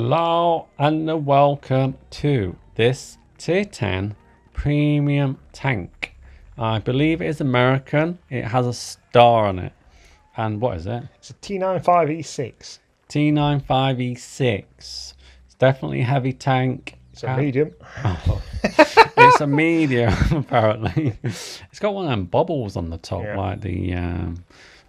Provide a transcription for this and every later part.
Hello and welcome to this Tier 10 premium tank. I believe it is American. It has a star on it. And what is it? It's a T95E6. T95E6. It's definitely a heavy tank. It's a medium. Oh, it's a medium, apparently. It's got one of them bubbles on the top, like the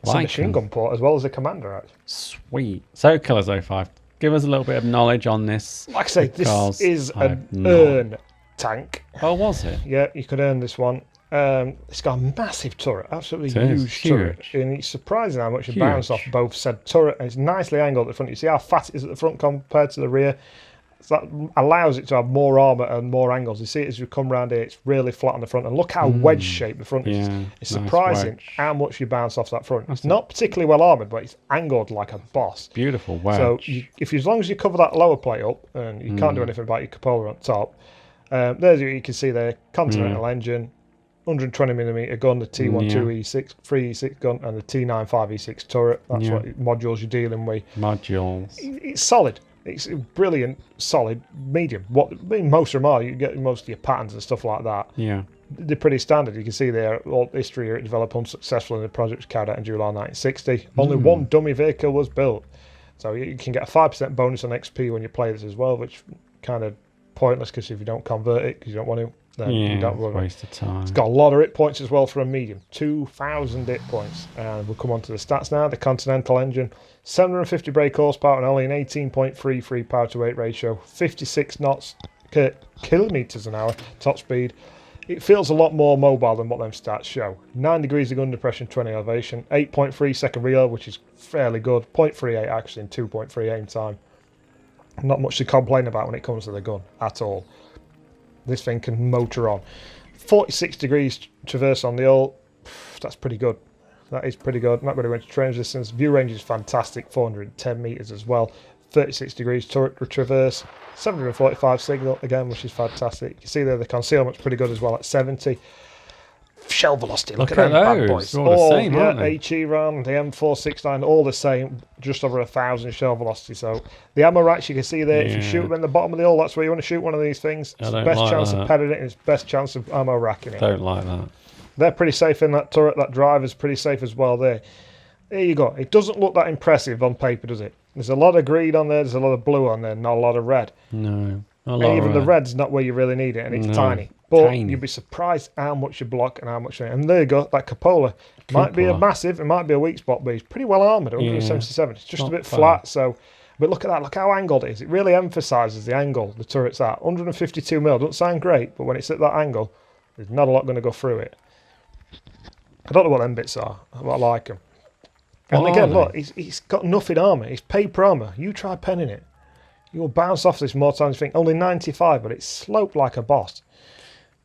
it's a machine gun port as well as a commander, actually. Sweet. So, Killers 05, give us a little bit of knowledge on this. Like I say, this is an earn tank. Oh, was it? Yeah, you could earn this one. It's got a massive turret, absolutely huge turret, and it's surprising how much it bounced off both said turret. And it's nicely angled at the front. You see how fat it is at the front compared to the rear. So that allows it to have more armour and more angles. You see it as you come around here, it's really flat on the front. And look how wedge-shaped the front is. It's surprising how much you bounce off that front. It's not particularly well armoured, but it's angled like a boss. Beautiful wedge. So as long as you cover that lower plate up, and you can't do anything about your cupola on top, there's what you can see there. Continental engine, 120mm gun, the T12E6, 3E6 gun, and the T95E6 turret. That's what modules you're dealing with. Modules. It's solid. It's a brilliant, solid medium. Most of them are. You get most of your patterns and stuff like that. Yeah. They're pretty standard. You can see there, all history here, it developed unsuccessful and the project was carried out in July 1960. Only one dummy vehicle was built. So you can get a 5% bonus on XP when you play this as well, which kind of pointless because if you don't convert it because you don't want to, then you don't run it. Waste of time. It's got a lot of hit points as well for a medium. 2,000 hit points. And we'll come on to the stats now. The Continental engine, 750 brake horsepower and only an 18.33 power to weight ratio, 56 knots, kilometers an hour top speed. It feels a lot more mobile than what them stats show. 9 degrees of gun depression, 20 elevation, 8.3 second reload, which is fairly good. 0.38 actually in 2.3 aim time. Not much to complain about when it comes to the gun at all. This thing can motor on. 46 degrees traverse on the hull. That's pretty good. That is pretty good. Not really went to range distance. View range is fantastic. 410 meters as well. 36 degrees turret traverse. 745 signal again, which is fantastic. You see there the concealment's pretty good as well at 70. Shell velocity. Look at them bad boys. All the same, aren't they? HE round, the M469, all the same. Just over 1,000 shell velocity. So the ammo racks you can see there. If you shoot them in the bottom of the hull, that's where you want to shoot one of these things. It's the best chance of peddling it, and it's best chance of ammo racking it. Don't like that. They're pretty safe in that turret. That driver's pretty safe as well there. There you go. It doesn't look that impressive on paper, does it? There's a lot of green on there. There's a lot of blue on there. Not a lot of red. No. And even the red's not where you really need it, and it's tiny. But you'd be surprised how much you block and how much. And there you go. That cupola might be a massive. It might be a weak spot, but it's pretty well armoured. 177. It's just a bit flat. So, but look at that. Look how angled it is. It really emphasises the angle the turret's at. 152 mil. Doesn't sound great, but when it's at that angle, there's not a lot going to go through it. I don't know what them bits are, but I like them. And again, look, he's got nothing armour. It's paper armour. You try penning it. You will bounce off this more times than you think. Only 95, but it's sloped like a boss.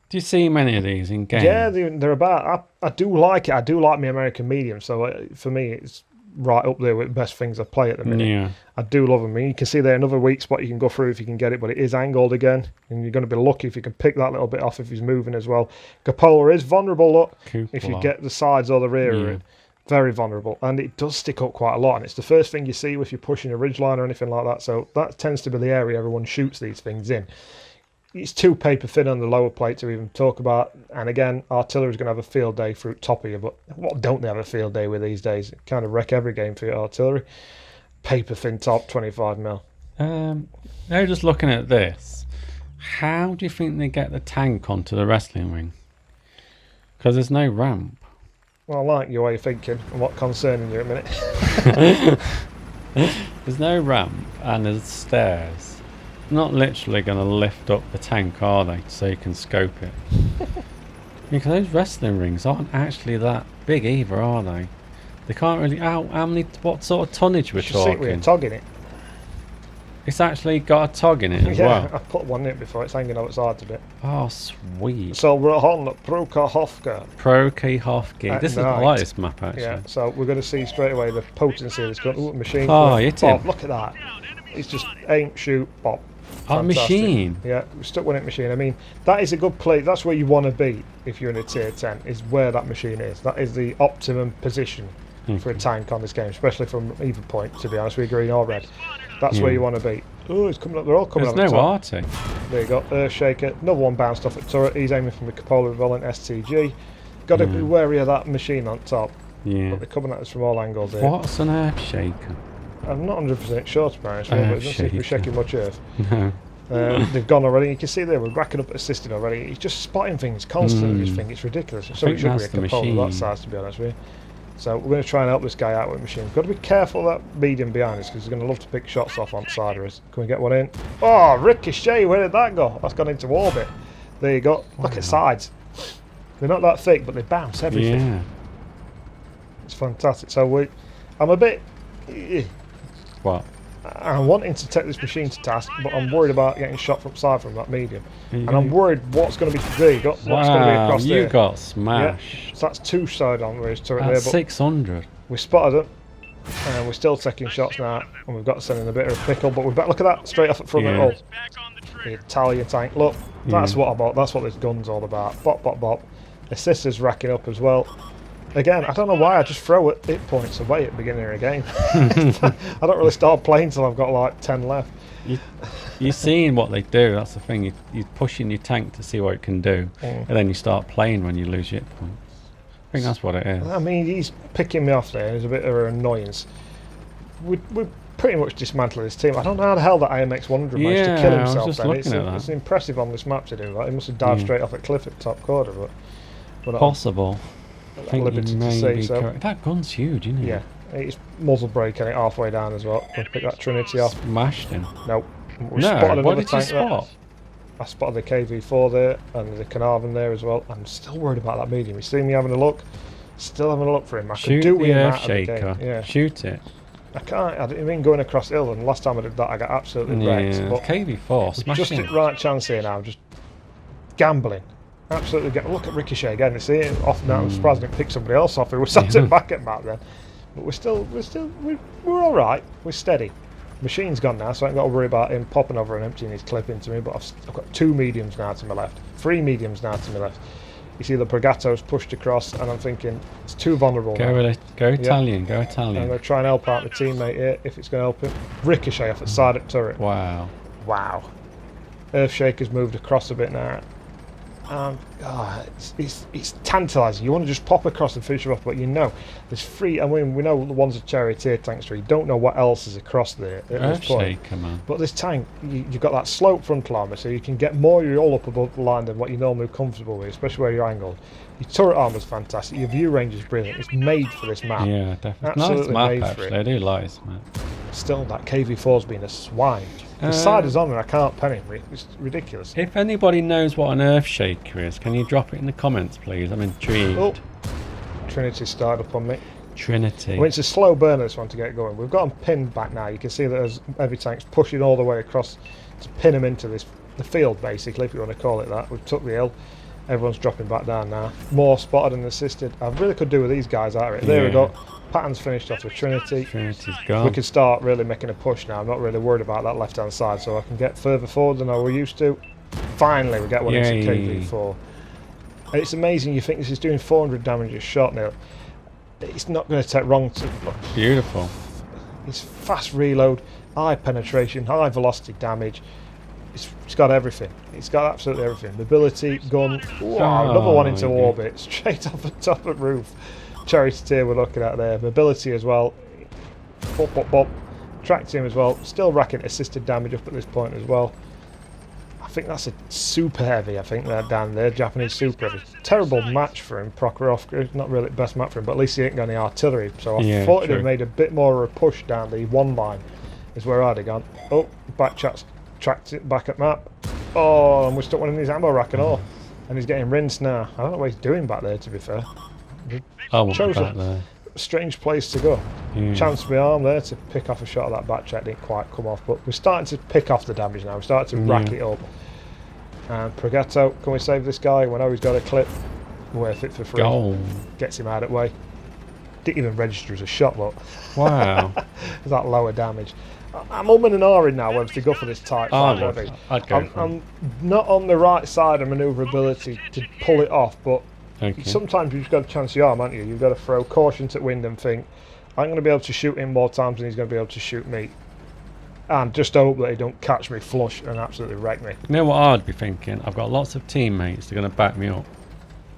Do you see many of these in games? Yeah, they're about. I do like it. I do like my American medium. So for me, it's right up there with the best things I play at the minute. Yeah. I do love them. I mean, you can see there another weak spot you can go through if you can get it, but it is angled again. And you're going to be lucky if you can pick that little bit off if he's moving as well. Cupola is vulnerable, look, if you get the sides or the rear of it. Very vulnerable, and it does stick up quite a lot, and it's the first thing you see if you're pushing a ridgeline or anything like that, so that tends to be the area everyone shoots these things in. It's too paper thin on the lower plate to even talk about, and again, artillery's going to have a field day through top of you, but what don't they have a field day with these days? It kind of wreck every game for your artillery. Paper thin top, 25 mil. Now just looking at this, how do you think they get the tank onto the wrestling ring? Because there's no ramp. Well, I like your way of thinking and what concerning you a minute. There's no ramp and there's stairs. Not literally going to lift up the tank, are they? So you can scope it. Because those wrestling rings aren't actually that big either, are they? They can't really. What sort of tonnage we're talking? We're togging it. It's actually got a tog in it as well. Yeah, I put one in it before. It's hanging on its sides a bit. Oh, sweet. So we're on Prokofka. This is I like this map actually. Yeah, so we're going to see straight away the potency of this gun. Ooh, machine. Oh, hit him. Look at that. It's just aim, shoot, pop. Oh, machine. Yeah, we're stuck with it machine. I mean, that is a good place. That's where you want to be if you're in a tier 10, is where that machine is. That is the optimum position for a tank on this game, especially from either point, to be honest with you, green or red. That's where you want to be. Oh, he's coming up. They're all coming There's up. no the top. Arctic. There you go. Earthshaker. Another one bounced off at turret. He's aiming from the Cupola Revolvent STG. Got to be wary of that machine on top. Yeah. But they're coming at us from all angles here. What's an Earthshaker? I'm not 100% sure, to be honest with you, but it doesn't seem to be Earthshaker. shaking much earth. No. They've gone already. You can see there, we're racking up assisting already. He's just spotting things constantly with his thing. It's ridiculous. So it should be a Cupola that size, to be honest with you. So we're going to try and help this guy out with the machine. We've got to be careful of that medium behind us because he's going to love to pick shots off on the side of us. Can we get one in? Oh, ricochet, where did that go? That's gone into orbit. There you go. Look at sides. They're not that thick, but they bounce everything. Yeah. It's fantastic. So I'm a bit... What? I'm wanting to take this machine to task, but I'm worried about getting shot from side from that medium. And I'm You- worried what's going to be... There you go. What's going to be Wow, across you there. got smashed. Yeah, so that's two side on where his turret there, That's but 600. we spotted it, and we're still taking shots now, and we've got to send in a bit of a pickle, but we've got, look at that, straight off at front Yeah. of it. Oh, the Italian tank, look, that's what about, that's what this gun's all about. Bop, bop, bop. Assisters racking up as well. Again, I don't know why I just throw hit points away at the beginning of the game. I don't really start playing till I've got like 10 left. You're seeing what they do, that's the thing. You're pushing your tank to see what it can do, and then you start playing when you lose your hit points. I think that's what it is. I mean, he's picking me off there. There's a bit of an annoyance. We're pretty much dismantling this team. I don't know how the hell that IMX 100 managed to kill Yeah, I was himself. just Then. looking at that. It's impressive on this map to do that. He must have dived straight off a cliff at the top corner, but Possible. I I'm think limited you to may say be so. correct. That gun's huge, isn't it? Yeah, it's muzzle breaking it halfway down as well. Can we pick that Trinity off? Smashed him. Nope. We No, spotted what another did you tank there. spot? I spotted the KV4 there and the Carnarvon there as well. I'm still worried about that medium. You see me having a look? Still having a look for him. I could Shoot do the with him out of the game. Earthshaker. Yeah. Shoot it. I can't. I mean, going across the hill, and last time I did that, I got absolutely wrecked. Yeah. But KV4, smash just him. the right chance here now. Just gambling. Absolutely. Look at Ricochet again. You see it off now. I'm surprised I didn't pick somebody else off. Who was sat it back at Matt then. But we're all right. We're steady. Machine's gone now, so I ain't got to worry about him popping over and emptying his clip into me. But I've got two mediums now to my left. Three mediums now to my left. You see the Pregato's pushed across, and I'm thinking it's too vulnerable. Go, now. go Italian, go I'm Italian. going to try and help out my teammate here if it's going to help him. Ricochet off the side of the turret. Wow. Wow. Earthshaker's moved across a bit now. It's tantalising. You want to just pop across and finish him off, but you know there's three. I mean, we know the one's a charioteer tank, so you don't know what else is across there at this point. Earthshaker, man. But this tank, you've got that slope frontal armour, so you can get more all up above the line than what you're normally comfortable with, especially where you're angled. Your turret armour's fantastic. Your view range is brilliant. It's made for this map. Yeah, definitely. Absolutely Nice made map, for it. actually. I do like this map. Still, that KV4's been a swine. The side is on and I can't pen him. It's ridiculous. If anybody knows what an Earthshaker is, can you drop it in the comments, please? I'm intrigued. Oh, Trinity started up on me. Trinity. I mean, it's a slow burner, this one, to get going. We've got him pinned back now. You can see that there's heavy tanks pushing all the way across to pin him into the field, basically, if you want to call it that. We've took the hill. Everyone's dropping back down now. More spotted and assisted. I really could do with these guys out of it. There we go. Pattern's finished off with Trinity. Trinity's gone. We can start really making a push now. I'm not really worried about that left-hand side, so I can get further forward than I were used to. Finally, we get one into Yay. KV4. And it's amazing. You think this is doing 400 damage a shot now. It's not going to take long to... Beautiful. It's fast reload, high penetration, high velocity damage. It's got everything. It's got absolutely everything. Mobility, gun. Wow, another one into orbit, straight off the top of the roof. Charioteer we're looking at there. Mobility as well. Bop, bop, bop. Tracked him as well. Still racking assisted damage up at this point as well. I think that's a super heavy. I think they're down there. Japanese super heavy. Terrible match for him. Prokhorov. Not really the best match for him, but at least he ain't got any artillery. So I thought he'd have made a bit more of a push down the one line. Is where I'd have gone. Oh, back chat's tracked it back at map. Oh, and we're stuck one in his ammo rack and all. And he's getting rinsed now. I don't know what he's doing back there, to be fair. I want Chose back there. a strange place to go. Yeah. Chanced my arm there to pick off a shot of that back check. Didn't quite come off, but we're starting to pick off the damage now. We're starting to rack it up. And Pregato, can we save this guy? We know he's got a clip. Worth it for free. Goal. Gets him out of the way. Didn't even register as a shot, look. Wow. That lower damage. I'm umming and ahhing now whether to go for this Type 5 heavy. I'd go for it. I'm not on the right side of manoeuvrability to pull it off, but Okay. sometimes you've just got to chance your arm, haven't you? You've got to throw caution to wind and think, I'm going to be able to shoot him more times than he's going to be able to shoot me. and just hope that he don't catch me flush and absolutely wreck me. You know what I'd be thinking? I've got lots of teammates that are going to back me up.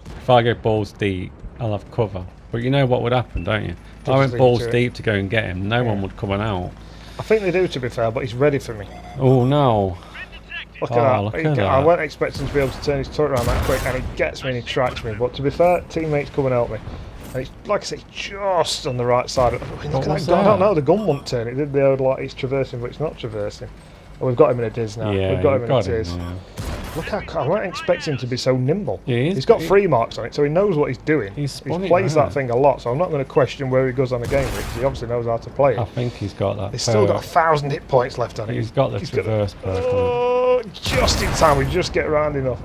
If I go balls deep, I'll have cover. But you know what would happen, don't you? If I went balls deep to go and get him, no one would come out. I think they do, to be fair, but he's ready for me. Oh no. Look at that. I weren't expecting to be able to turn his turret around that quick, and he gets me and he tracks me. But to be fair, teammates come and help me. And it's, like I say, just on the right side. Look at that gun. I don't know, the gun won't turn. It did the old, like, it's traversing, but it's not traversing. And we've got him in a diz now. Yeah, we've got him in a diz. Yeah. Look how I weren't expecting him to be so nimble. Yeah, he's got 3 marks on it, so he knows what he's doing. He plays that thing a lot, so I'm not going to question where he goes on the game because he obviously knows how to play it. I think he's got that. He's still got 1,000 hit points left on it. He's got the traverse perk on Oh, just in time. We just get around enough.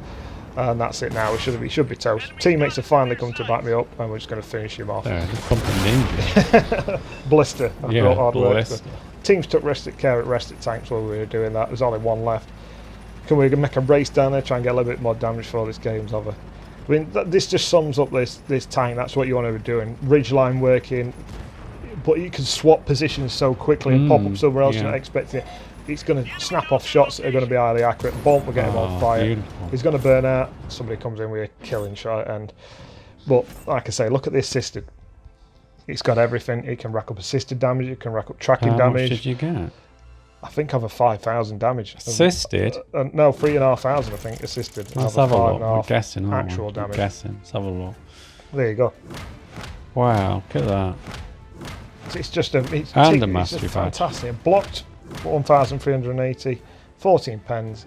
And that's it now. We should be toast. Teammates have finally come to back me up, and we're just going to finish him off. Yeah, just pumping ninja. Blister. Yeah, blister. Teams took care at rested tanks while we were doing that. There's only one left. Can we make a race down there, try and get a little bit more damage before this game's over? I mean, this just sums up this tank. That's what you want to be doing. Ridgeline working, but you can swap positions so quickly and pop up somewhere else you're not expecting it. It's going to snap off shots that are going to be highly accurate. Boom, we're getting him on fire. Beautiful. He's going to burn out. Somebody comes in with a killing shot. But like I say, look at the assisted. It's got everything. It can rack up assisted damage. It can rack up tracking damage. How much did you get? I think over 5,000 damage. Assisted? No, 3,500 I think assisted. Let's have a look. We're guessing, actual damage. Guessing. Let's have a look. There you go. Wow, look at that. It's just a mastery fantastic. Blocked 1,380, 14 pens.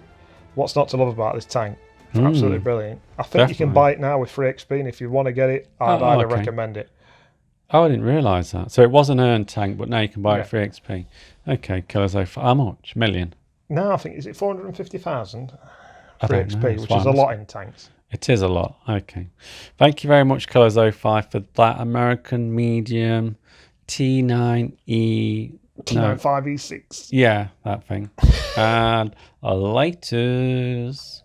What's not to love about this tank? Absolutely brilliant. I think you can buy it now with free XP, and if you want to get it, I'd highly recommend it. Oh, I didn't realise that. So it was an earned tank, but now you can buy it free XP. Okay, Killers for how much? Million? No, I think, is it 450,000 free XP, which is a lot in tanks. It is a lot. Okay. Thank you very much, Killers 05, for that American medium T95E6. Yeah, that thing. And laters.